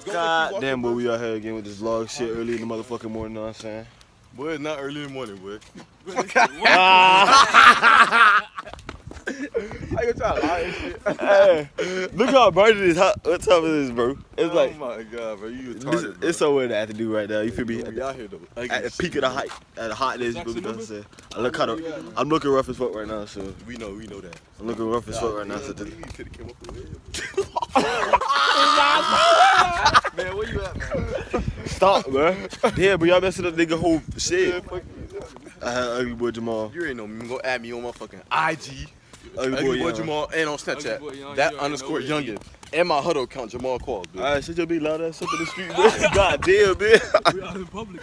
God damn, boy, we out here again with this vlog shit early in the motherfucking morning, know what I'm saying? Boy, it's not early in the morning, boy. I can try to lie and shit. Hey, look how bright it is. What time is this, bro? It's like, oh my god, bro, you retarded, bro. It's somewhere to have to do right now. You feel me? We out here though. At the peak of the height, at the hotness, you know what I'm saying? I'm looking rough as fuck right now, so. We know that. I'm looking rough as fuck right now, so. Man, where you at, man? Stop, man. Damn, but y'all messing up nigga whole shit. Ugly boy Jamal. You ain't know me. Go add me on my fucking IG. Ugly boy Jamal and on Snapchat. That _ Youngin. And my huddle account, Jamal Qualls, bitch. Alright, shut your big loud ass up in the street, man. God damn, man. We out in public.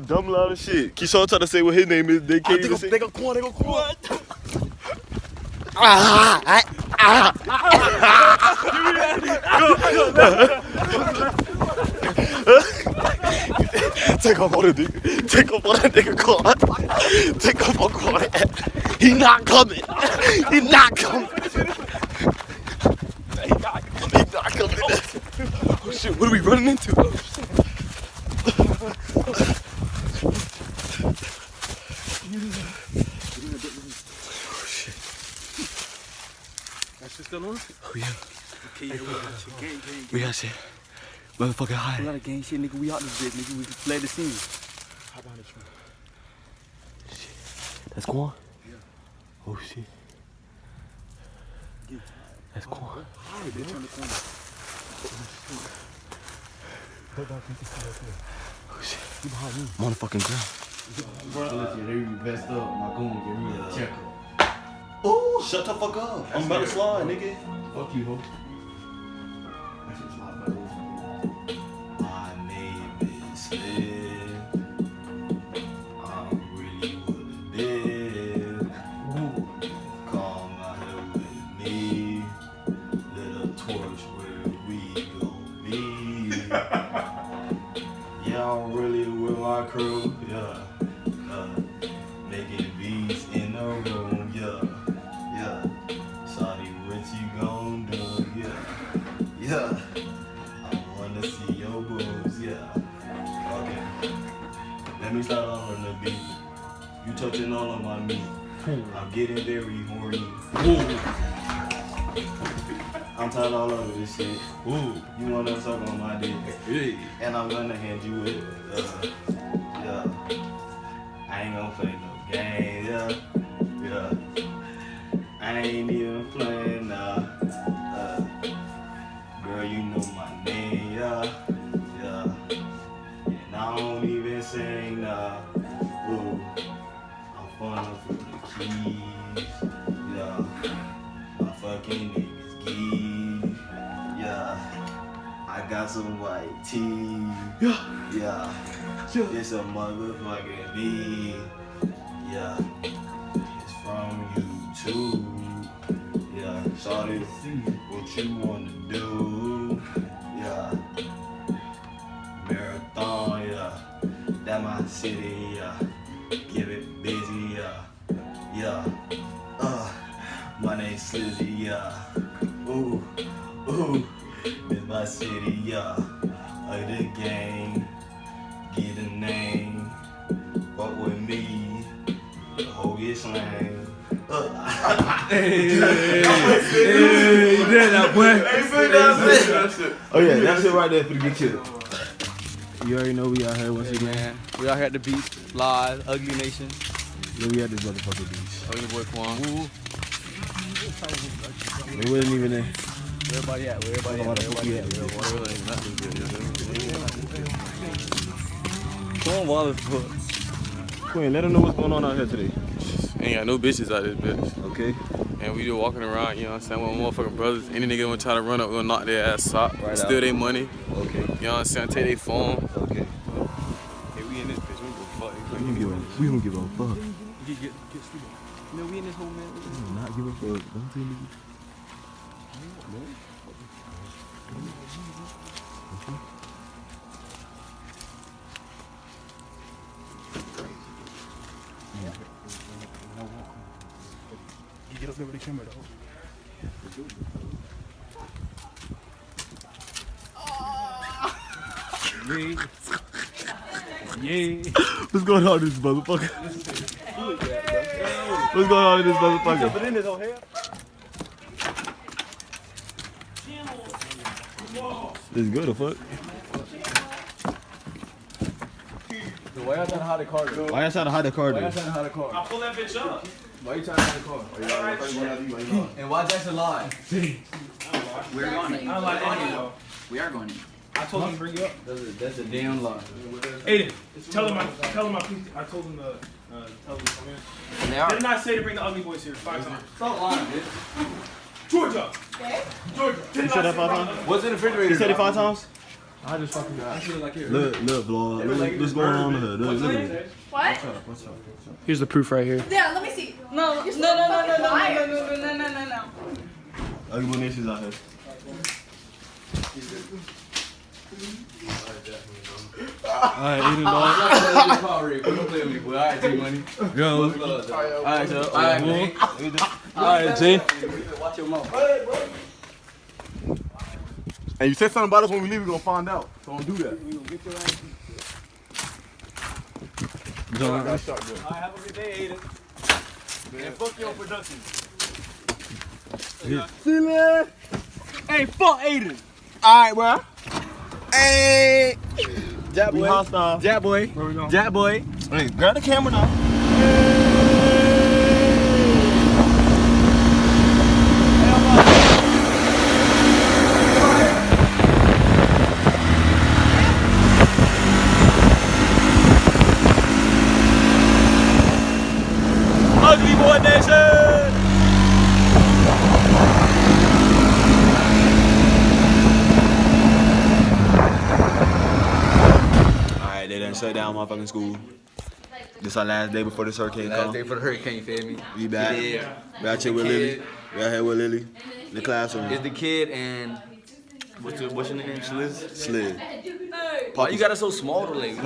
Dumb loud as shit. Keyshawn trying to say what his name is. They can't even say. They go Quan. Take off on the nigga. Take off on that nigga car. Take off on car. He not coming. He not coming. He not coming. Oh shit, what are we running into? Oh shit. That shit still on? Oh yeah. Okay, yeah, We got shit. Motherfucking a high. lot of gang shit, nigga. We out this bitch, nigga. We can play the scene. Hop on the truck. Shit. That's Quan? Yeah. Oh shit. That's Quan. Hey, bitch, on the corner. Oh shit. You behind me. I'm on the fucking ground. Listen, they messed up. My goon give me a checker. Oh, shut the fuck up. I'm about to slide, nigga. Fuck you, ho. I should slide by this. My name is Slim. I'm really what it is. Come out here with me. Little torch where we gon' be. Yeah, I'm really with my crew. Yeah. Making beats in the room. Yeah. Shawty, what you gon' do? Yeah. I wanna see your boobs, yeah. Okay. Let me start off on the beat. You touching all of my meat. I'm getting very horny. I'm tired all over this shit. You wanna suck on my dick? And I'm gonna hand you it. Yeah. I ain't gonna play no game, yeah. I ain't even playing, girl, you know my name, yeah. And I don't even sing, ooh. I'm falling for the keys, yeah. My fucking niggas geek, yeah. I got some white teeth, yeah. It's a motherfucking beat, yeah. It's from YouTube. Yeah, shawty, what you wanna do? Yeah, marathon, yeah, that my city, yeah, give it busy, yeah, my name's Slizzy, yeah, ooh, this my city, yeah, the gang, get a name, fuck with me, the whole get slang. Hey, that boy. Oh yeah, that's it right there for the good kid. You already know we out here once again. Man, we out here at the beach, live, Ugly Nation. Yeah, we at this motherfucking beach. Oh, your boy Quan. We wasn't even there. Where everybody at? Come on, wild as fuck. Quinn, let them know what's going on out here today. Ain't got no bitches out this bitch. Okay. And we just walking around, you know what I'm saying, with motherfucking brothers. Any nigga wanna try to run up, we'll knock their ass out. Right Steal out. their money. Okay. You know what I'm saying? Take their phone. Okay. Hey, we in this bitch, we don't give a fuck. We don't give a fuck. Get sleep. Man, we in this whole man. We do not give a fuck. Don't tell me. You get up there with the camera though. Yeah. What's going on with this motherfucker? What's going on with this motherfucker? But in this over here. This is good, the fuck? Why y'all trying to hide the car? Why y'all trying to hide the car, Why y'all dude? trying to hide the car? I'll pull that bitch up. Why you trying to hide the car? And why Jackson lie? We're going in. I don't like any though. We are going in. I told him to bring you up. That's a damn lie. Aiden, tell him I told him to tell him to come in. They are. Didn't I say to bring the ugly boys here 5 times? Stop lying, bitch. Georgia! Georgia! You said that 5 times? What's in the refrigerator? You said it 5 times? I just fucking got. I feel like here. Look, vlog. Look what's going on here. Look at it. What? Here's the proof right here. Yeah, let me see. No. Ugly boy Nation's out here. Alright, Aiden, dog. Don't play with me, boy. Alright, T-Money. Yo. Alright, so. Alright, T. Watch your mouth. And you said something about us when we leave, we're gonna find out. So don't do that. We gonna get your ass. Alright, have a good day, Aiden. And fuck your production. See, man. Hey, fuck Aiden. Alright, bro. Hey. Jab We boy. hostile. Jab boy. Where we going? Jab boy. Hey, grab the camera now. Ugly Boy Nation. Alright, they done shut down motherfucking school. This our last day before this hurricane Last come. day for the hurricane, you feel me? We back. Yeah. We out here with Lily. We out here with Lily. In the classroom. It's the kid and what's your name? Shliz? Slid. Why you got it so small to like?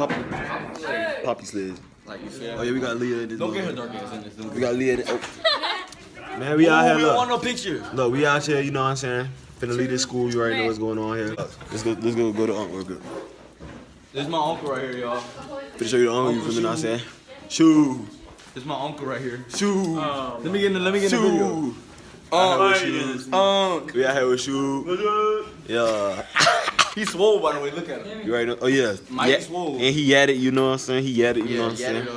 Poppy Slid. Like you feel? Oh yeah, we got Leah in this. Don't get her motherfucker. dark ass in this. We got Leah in oh. Man, we out here, We don't want look. no picture. Look, we out here, you know what I'm saying? Finna leave this school, you already know what's going on here. Let's go to Unc real good. This is my uncle right here, y'all. Finna show you the Unc, you feel me, know what I'm saying? Shoo, This is my uncle right here. shoo, Let me get in the video. shoo. We out here with Shoo. Yeah. He's swole by the way. Look at him. You already know. Oh yeah. Mike Yeah. swole. And he had it, you know what I'm saying? He had it, you know what I'm Yeah, saying?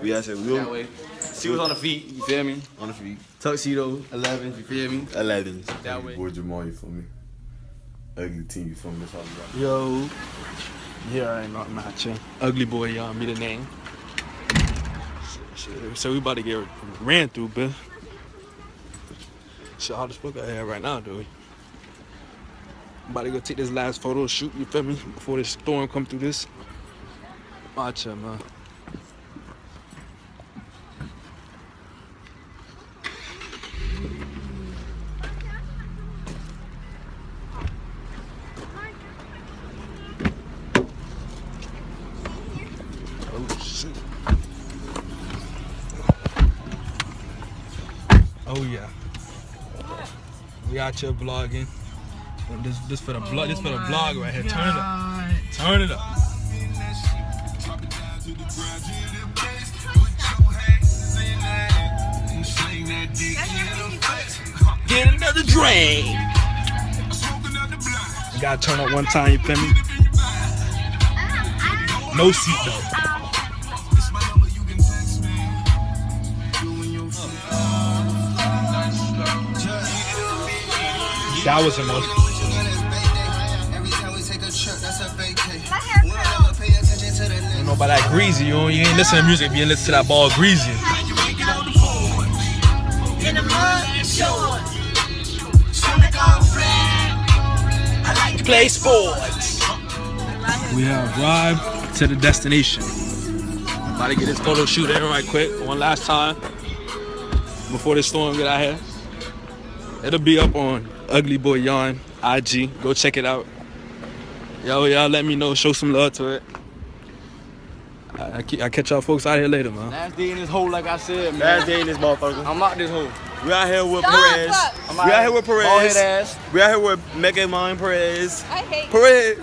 We out here, That way. She was on the feet. You feel me? on the feet. Tuxedo 11. You feel me? 11. That way. Boy Jamal, you feel me? Ugly team, you feel me? That's all we got. Yo. Here I am not matching. Ugly boy, y'all, me the name. So we about to get ran through, bitch. Shit, how the fuck I have right now, dude? I'm about to go take this last photo shoot, you feel me? Before this storm come through this. Watch it, man. Oh, shit. Oh, yeah. We out here vlogging. And this for the vlog. This for the vlog right here. Turn it up. Turn it up. Get another drink. You gotta turn up one time. You feel me? No seat though. That was emotional. I don't know about that greasy. You ain't listen to music if you ain't listen to that ball greasy. Play sports. We have arrived to the destination. About to get this photo shoot in right quick. One last time before the storm get out here. It'll be up on Ugly Boy Yarn IG. Go check it out. Y'all let me know. Show some love to it. I catch y'all folks out here later, man. Last day in this hole, like I said, man. Last day in this motherfucker. I'm out this hole. We out here with Perez. I'm We out here with Bald Perez. head ass. We out here with Mega Mind Perez. I hate Perez.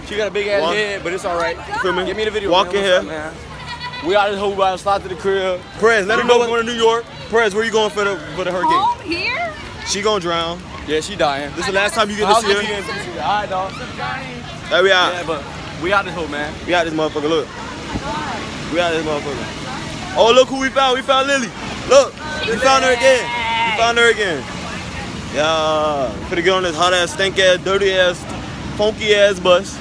She got a big ass Walk. head, but it's all right. You feel me? Give me the video. Walk man. in What's here. up, man? We out this whole while, slide to the crib. Perez, let You him know know we're going to New York. Perez, where you going for the hurricane? Home here? She gonna drown. Yeah, she dying. This is the last time you get to see her. All right, dog. There we are. Yeah, but we out this whole, man. We out this motherfucker, look. We out this motherfucker. Oh, look who we found. We found Lily. Look, we found her again. We found her again. Yeah, finna get on this hot ass, stink ass, dirty ass, funky ass bus.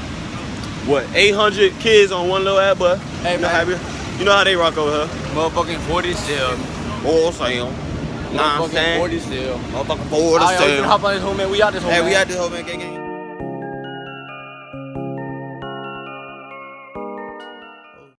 What, 800 kids on one little ass bus? Hey, you know, man. you know how they rock over here. Motherfucking 40 still. Oh, Sam. Nah, I'm Motherfucking saying. 40 still. Motherfucking 40 All right, we still. can hop on this whole, man. We out this whole, Hey, man. we out this whole man, gang gang.